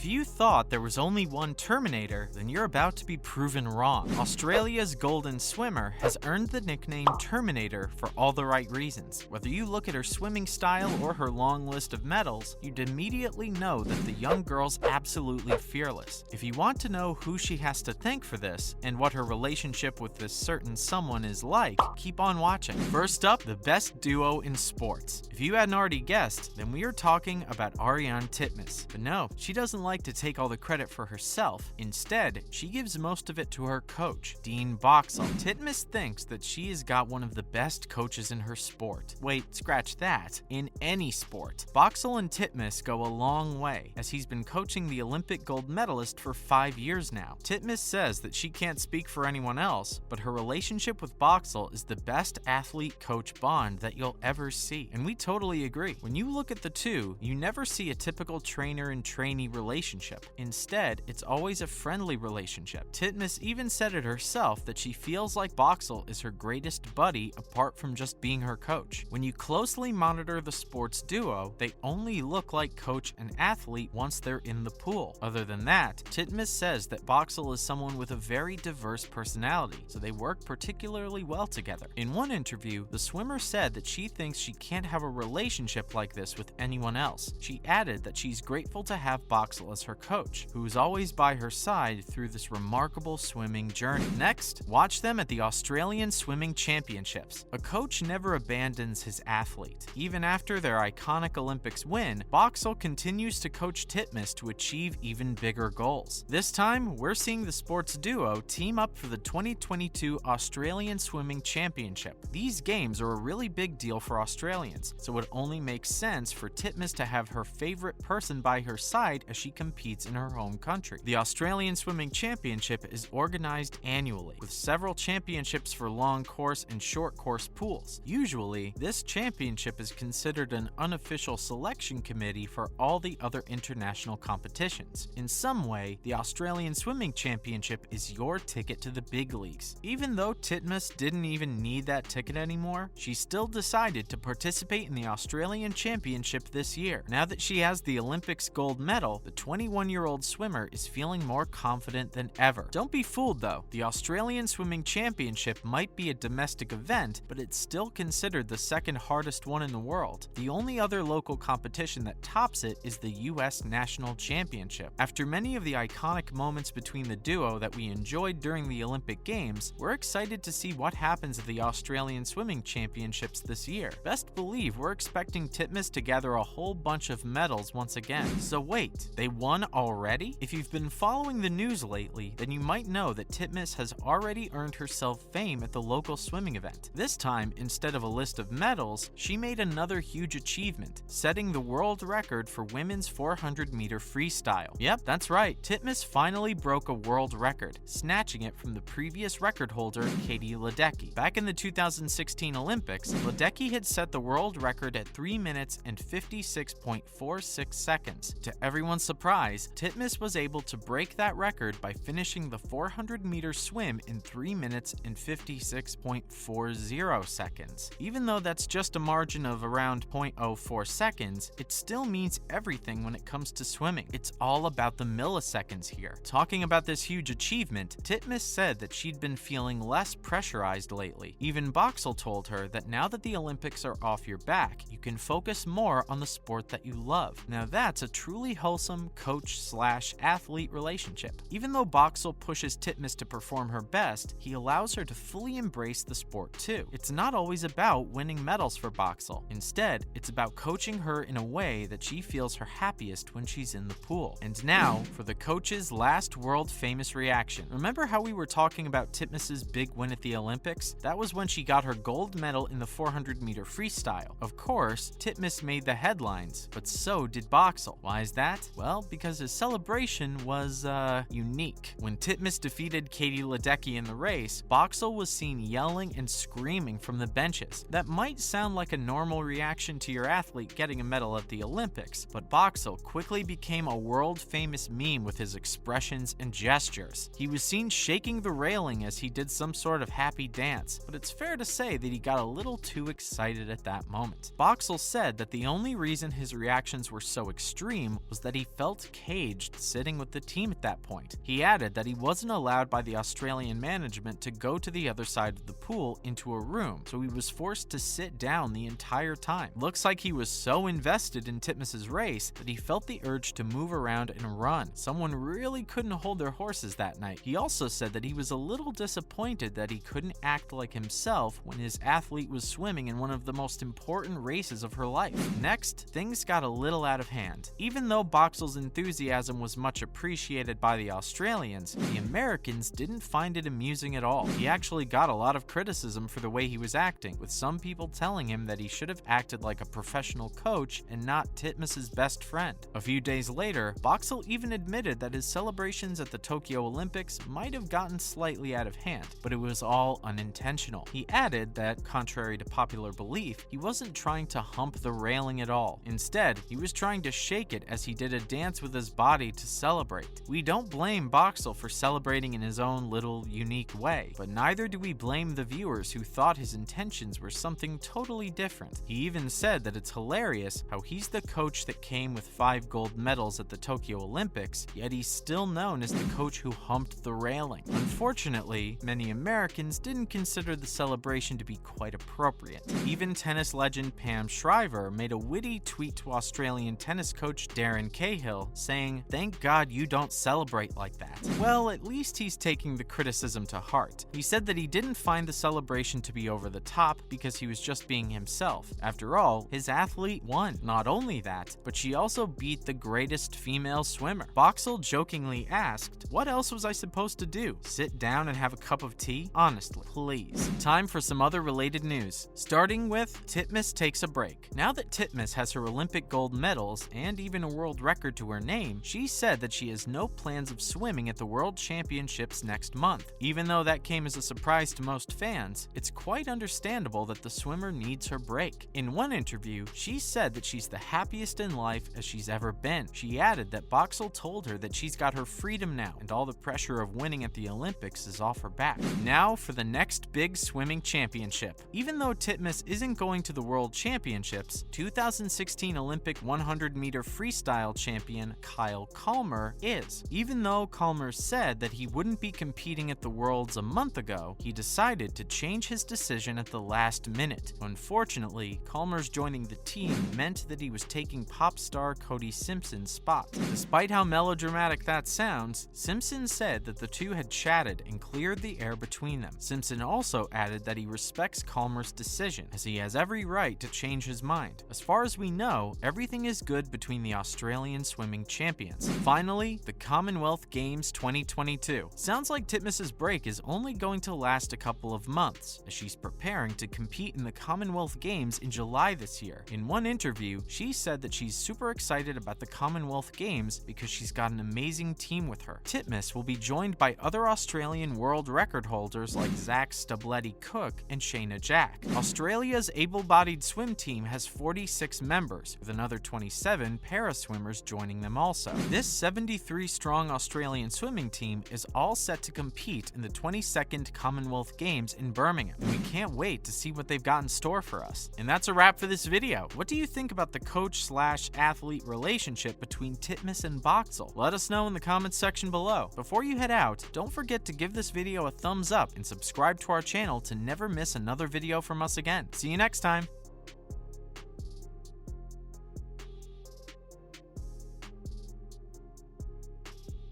If you thought there was only one Terminator, then you're about to be proven wrong. Australia's golden swimmer has earned the nickname Terminator for all the right reasons. Whether you look at her swimming style or her long list of medals, you'd immediately know that the young girl's absolutely fearless. If you want to know who she has to thank for this, and what her relationship with this certain someone is like, keep on watching. First up, the best duo in sports. If you hadn't already guessed, then we are talking about Ariarne Titmus. But no, she doesn't like to take all the credit for herself. Instead, she gives most of it to her coach, Dean Boxall. Titmus thinks that she has got one of the best coaches in her sport. Wait, scratch that. In any sport. Boxall and Titmus go a long way, as he's been coaching the Olympic gold medalist for 5 years now. Titmus says that she can't speak for anyone else, but her relationship with Boxall is the best athlete-coach bond that you'll ever see. And we totally agree. When you look at the two, you never see a typical trainer and trainee relationship. Instead, it's always a friendly relationship. Titmus even said it herself that she feels like Boxall is her greatest buddy apart from just being her coach. When you closely monitor the sports duo, they only look like coach and athlete once they're in the pool. Other than that, Titmus says that Boxall is someone with a very diverse personality, so they work particularly well together. In one interview, the swimmer said that she thinks she can't have a relationship like this with anyone else. She added that she's grateful to have Boxall as her coach, who is always by her side through this remarkable swimming journey. Next, watch them at the Australian Swimming Championships. A coach never abandons his athlete. Even after their iconic Olympics win, Boxall continues to coach Titmus to achieve even bigger goals. This time, we're seeing the sports duo team up for the 2022 Australian Swimming Championship. These games are a really big deal for Australians, so it only makes sense for Titmus to have her favorite person by her side as she competes in her home country. The Australian Swimming Championship is organized annually, with several championships for long course and short course pools. Usually, this championship is considered an unofficial selection committee for all the other international competitions. In some way, the Australian Swimming Championship is your ticket to the big leagues. Even though Titmus didn't even need that ticket anymore, she still decided to participate in the Australian Championship this year. Now that she has the Olympics gold medal, the 21-year-old swimmer is feeling more confident than ever. Don't be fooled though, the Australian Swimming Championship might be a domestic event, but it's still considered the second hardest one in the world. The only other local competition that tops it is the US National Championship. After many of the iconic moments between the duo that we enjoyed during the Olympic Games, we're excited to see what happens at the Australian Swimming Championships this year. Best believe we're expecting Titmus to gather a whole bunch of medals once again. So wait, they won already? If you've been following the news lately, then you might know that Titmus has already earned herself fame at the local swimming event. This time, instead of a list of medals, she made another huge achievement, setting the world record for women's 400-meter freestyle. Yep, that's right, Titmus finally broke a world record, snatching it from the previous record holder, Katie Ledecky. Back in the 2016 Olympics, Ledecky had set the world record at 3 minutes and 56.46 seconds. To everyone's surprise, Titmus was able to break that record by finishing the 400-meter swim in 3 minutes and 56.40 seconds. Even though that's just a margin of around 0.04 seconds, it still means everything when it comes to swimming. It's all about the milliseconds here. Talking about this huge achievement, Titmus said that she'd been feeling less pressurized lately. Even Boxall told her that now that the Olympics are off your back, you can focus more on the sport that you love. Now that's a truly wholesome coach/athlete relationship. Even though Boxall pushes Titmus to perform her best, he allows her to fully embrace the sport too. It's not always about winning medals for Boxall. Instead, it's about coaching her in a way that she feels her happiest when she's in the pool. And now, for the coach's last world-famous reaction. Remember how we were talking about Titmus's big win at the Olympics? That was when she got her gold medal in the 400-meter freestyle. Of course, Titmus made the headlines, but so did Boxall. Why is that? Well, because his celebration was, unique. When Titmus defeated Katie Ledecky in the race, Boxall was seen yelling and screaming from the benches. That might sound like a normal reaction to your athlete getting a medal at the Olympics, but Boxall quickly became a world-famous meme with his expressions and gestures. He was seen shaking the railing as he did some sort of happy dance, but it's fair to say that he got a little too excited at that moment. Boxall said that the only reason his reactions were so extreme was that he felt felt caged sitting with the team at that point. He added that he wasn't allowed by the Australian management to go to the other side of the pool into a room, so he was forced to sit down the entire time. Looks like he was so invested in Titmus's race that he felt the urge to move around and run. Someone really couldn't hold their horses that night. He also said that he was a little disappointed that he couldn't act like himself when his athlete was swimming in one of the most important races of her life. Next, things got a little out of hand. Even though Boxall's enthusiasm was much appreciated by the Australians, the Americans didn't find it amusing at all. He actually got a lot of criticism for the way he was acting, with some people telling him that he should have acted like a professional coach and not Titmus's best friend. A few days later, Boxall even admitted that his celebrations at the Tokyo Olympics might have gotten slightly out of hand, but it was all unintentional. He added that, contrary to popular belief, he wasn't trying to hump the railing at all. Instead, he was trying to shake it as he did a dance with his body to celebrate. We don't blame Boxall for celebrating in his own little, unique way, but neither do we blame the viewers who thought his intentions were something totally different. He even said that it's hilarious how he's the coach that came with 5 gold medals at the Tokyo Olympics, yet he's still known as the coach who humped the railing. Unfortunately, many Americans didn't consider the celebration to be quite appropriate. Even tennis legend Pam Shriver made a witty tweet to Australian tennis coach Darren Cahill saying, "Thank God you don't celebrate like that." Well, at least he's taking the criticism to heart. He said that he didn't find the celebration to be over the top because he was just being himself. After all, his athlete won. Not only that, but she also beat the greatest female swimmer. Boxall jokingly asked, "What else was I supposed to do? Sit down and have a cup of tea? Honestly, please." Time for some other related news. Starting with Titmus takes a break. Now that Titmus has her Olympic gold medals and even a world record to her name, she said that she has no plans of swimming at the World Championships next month. Even though that came as a surprise to most fans, it's quite understandable that the swimmer needs her break. In one interview, she said that she's the happiest in life as she's ever been. She added that Boxall told her that she's got her freedom now and all the pressure of winning at the Olympics is off her back. Now for the next big swimming championship. Even though Titmus isn't going to the World Championships, 2016 Olympic 100-meter freestyle champion Kyle Kalmer is. Even though Kalmer said that he wouldn't be competing at the Worlds a month ago, he decided to change his decision at the last minute. Unfortunately, Kalmer's joining the team meant that he was taking pop star Cody Simpson's spot. Despite how melodramatic that sounds, Simpson said that the two had chatted and cleared the air between them. Simpson also added that he respects Kalmer's decision, as he has every right to change his mind. As far as we know, everything is good between the Australian swimming champions. Finally, the Commonwealth Games 2022. Sounds like Titmus's break is only going to last a couple of months, as she's preparing to compete in the Commonwealth Games in July this year. In one interview, she said that she's super excited about the Commonwealth Games because she's got an amazing team with her. Titmus will be joined by other Australian world record holders like Zach Stablety-Cook and Shayna Jack. Australia's able-bodied swim team has 46 members, with another 27 para-swimmers joining them also. This 73-strong Australian swimming team is all set to compete in the 22nd Commonwealth Games in Birmingham, and we can't wait to see what they've got in store for us. And that's a wrap for this video. What do you think about the coach/athlete relationship between Titmus and Boxall? Let us know in the comments section below. Before you head out, don't forget to give this video a thumbs up and subscribe to our channel to never miss another video from us again. See you next time!